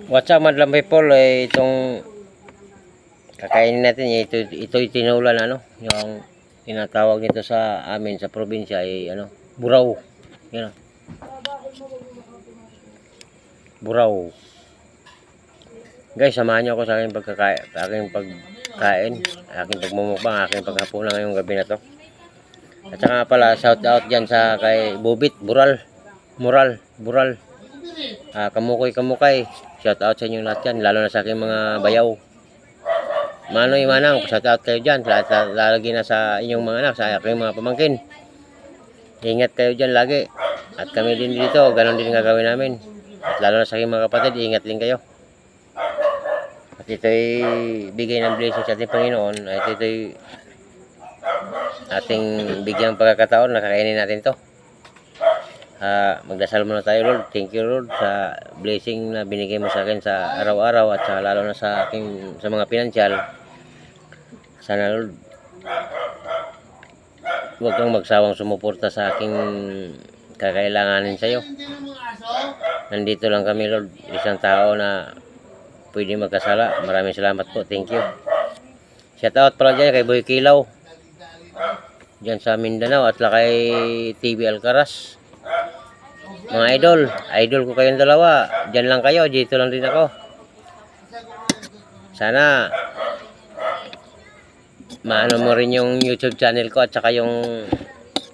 What's up, madlang people? Itong kakainin natin, ito tinulan, yung tinatawag nito sa amin sa probinsya ay buraw. Yan, buraw. Guys, samahan niyo ako sa aking pagkain, aking pagmumukbang, aking paghapunan ngayong gabi na to. At saka pala, shout out dyan sa kay Bubit, Bural. Kamukay. Shout out sa inyo lahat yan, lalo na sa aking mga bayaw. Manoy manang, shout out kayo dyan, lalagi na sa inyong mga anak, sa aking mga pamangkin. Ingat kayo dyan lagi. At kami din dito, ganon din gagawin namin. At lalo na sa aking mga kapatid, ingat din kayo. At ito'y bigay ng blessing sa ating Panginoon. At ito'y ating bigyang pagkakataon na kakainin natin to. Magdasal muna tayo, Lord. Thank you, Lord, sa blessing na binigay mo sa akin sa araw-araw at sa lalo na sa mga pinansyal. Sana, Lord, huwag kang magsawang sumuporta sa aking kakailanganin sa iyo. Nandito lang kami, Lord, isang tao na pwede magkasala. Maraming salamat po. Thank you. Shout out pala dyan kay Boy Kilaw dyan sa Mindanao at kay TV Alcaraz. Mga idol ko kayong dalawa. Diyan lang kayo, dito lang din ako. Sana maano mo rin yung YouTube channel ko at saka yung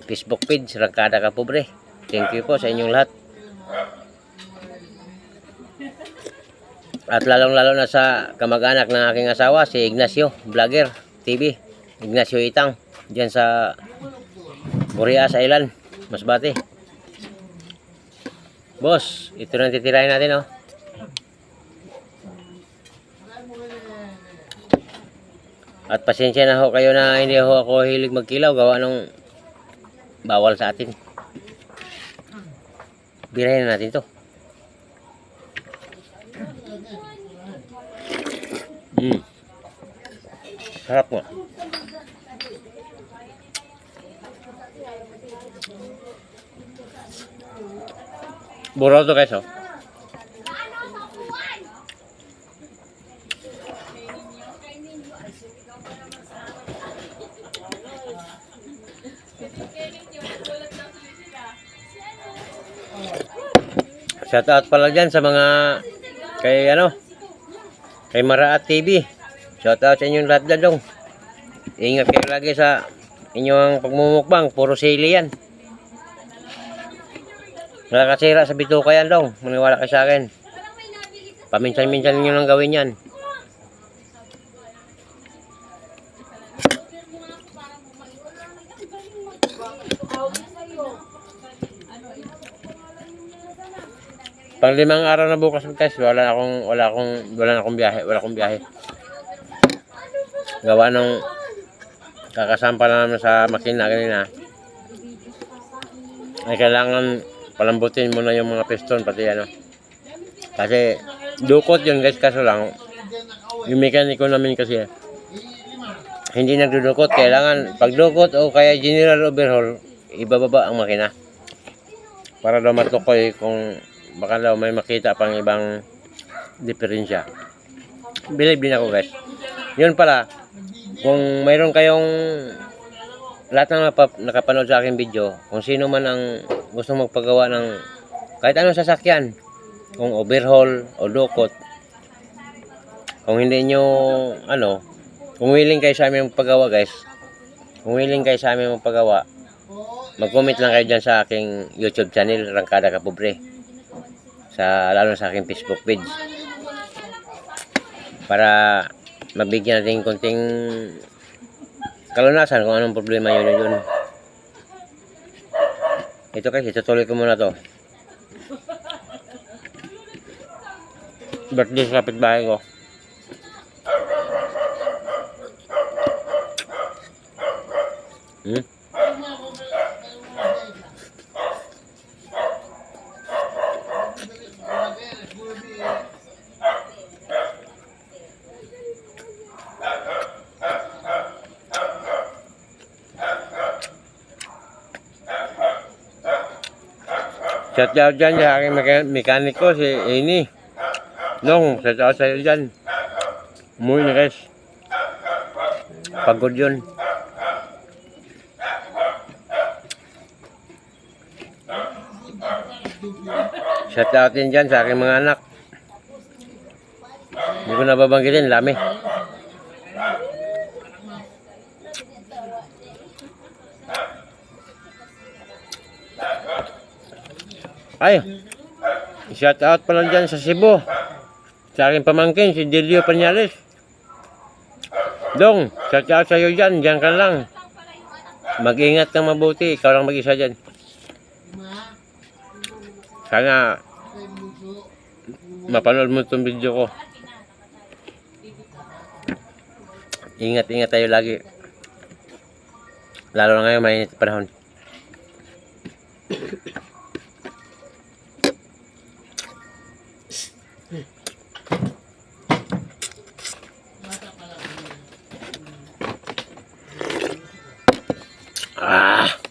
Facebook page, Rangkada Ka Pobre. Thank you po sa inyong lahat. At lalong-lalo na sa kamag-anak ng aking asawa, si Ignacio Vlogger TV, Ignacio Itang, diyan sa Borea sa Ilan, Masbate. Boss, ito na titirahin natin, At pasensya na ho kayo na hindi ho ako hilig magkilaw, gawa ng bawal sa atin. Birahin na natin to. Sarap nga. Buraw to guys, Shout out pala dyan sa mga kay Maraat TV. Shout out sa inyong lahat dyan, dong. Ingat kayo lagi sa inyong pagmumukbang, puro sili yan. Nakakasira sa bituka yan, dong. Maniwala kayo sa akin. Paminsan-minsan nyo nang gawin yan. Pang-5 araw na bukas guys, wala akong biyahe. Gawa nung kakasampa na naman sa makina kanina. Ay kailangan palambutin muna yung mga piston pati Kasi dukot yun guys, kaso lang yung mekaniko namin kasi hindi nagdudukot. Kailangan pagdukot o kaya general overhaul, ibababa ang makina para daw matukoy kung baka daw may makita pang ibang diferensya. Believe din ako guys. Yun pala, kung mayroon kayong lahat ng nakapanood sa aking video, kung sino man ang gusto magpagawa ng kahit anong sasakyan, kung overhaul o dukot, kung hindi nyo kung willing kayo sa amin magpagawa guys, mag-comment lang kayo dyan sa aking YouTube channel, Rangkada Ka Pobre, lalo sa aking Facebook page, para mabigyan natin konting kalunasan kung anong problema yun. Ito guys, itutuloy ko muna to. Birthday sa kapitbahay ko. Shout out dyan sa aking mekaniko, si Amy. Nung, sa taas sa'yo dyan. Umuwi na guys. Pagod yun. Shout out din dyan sa aking mga anak. Hindi ko nababanggitin, lami. Ay, shout out pala dyan sa Cebu. Sa aking pamangkin, si Delio Pañales. Dong, shout out sa'yo dyan, dyan ka lang. Mag-ingat kang mabuti, ikaw lang mag-isa dyan. Sana mapanood mo itong video ko. Ingat-ingat tayo lagi. Lalo na ngayon, mainit panahon.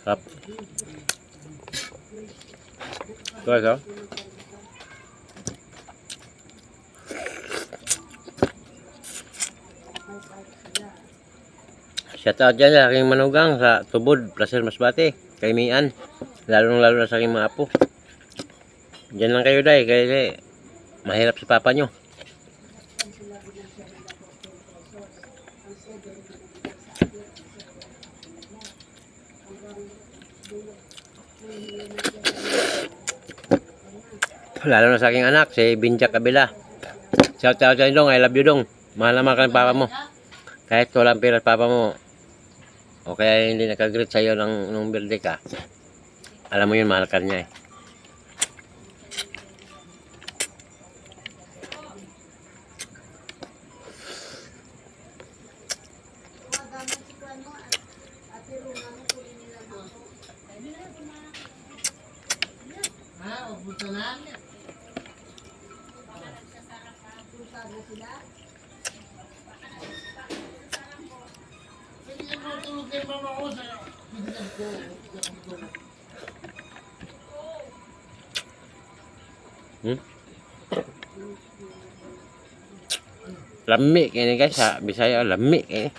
Sarap. Guys, oh. Shout out dyan sa aking manugang sa Tubod, Placer Masbate, kay Mian. Lalo na sa aking mga apo. Diyan lang kayo day, kasi mahirap si papa nyo. Lalo na sa aking anak, si Binjak Kabila. Shout out sa Dong, I love you Dong. Mahal naman ka ng papa mo. Kahit walang pera papa mo, o kaya hindi nakagreet sa'yo nung birthday ka, alam mo yun, mahal ka niya eh. Lami ini guys, sa Bisaya lami ini.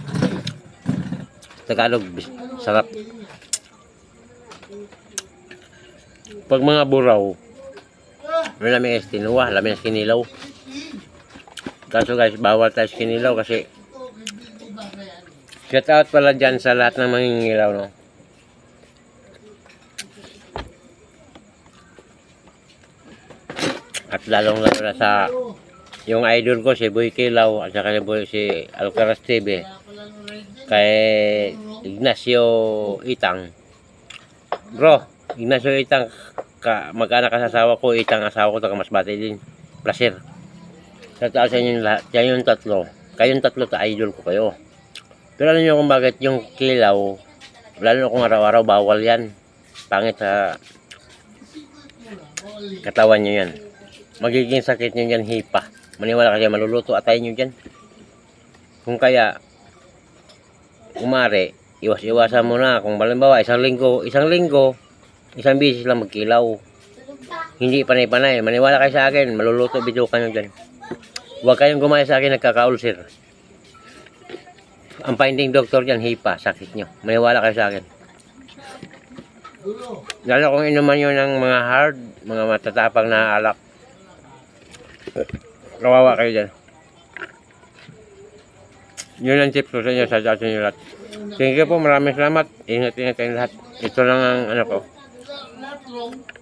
Tagalog sarap. Pag mga buraw, lami es tinuwa, lami es kinilaw. Kaso guys, bawal tayo sa kinilaw kasi shout out pala dyan sa lahat ng mangingilaw, no. At lalong lalo na sa yung idol ko, si Boy Kilaw, at saka si Alcaraz TV, kay Ignacio Itang. Bro, Ignacio Itang, mag-anak ka sa asawa ko, Itang asawa ko, taga Masbate din. Placer. Sa taas sa inyo lahat, yan yung tatlo. Kayong tatlo ta idol ko kayo. Pero alam nyo kung bakit yung Kilaw, lalo na kung araw-araw, bawal yan. Pangit sa katawan nyo yan. Magiging sakit nyo yan, hipa. Maniwala kasi maluluto atay nyo dyan. Kung kaya, umari, iwas-iwasan mo na. Kung balimbawa, isang linggo, isang bisis lang magkilaw. Hindi panay-panay. Maniwala kayo sa akin, maluluto video nyo dyan. Huwag kayong gumaya sa akin, nagkaka-ulcer. Ang finding doctor dyan, hipa, sakit nyo. Maniwala kayo sa akin. Lalo kung inuman nyo ng mga hard, mga matatapang na alak, kawawa kayo dyan. Yun ang tips ko sa inyo, sa inyo lahat. Thank you po, maraming salamat. Ingat-ingat kayong lahat. Ito lang ang ano ko.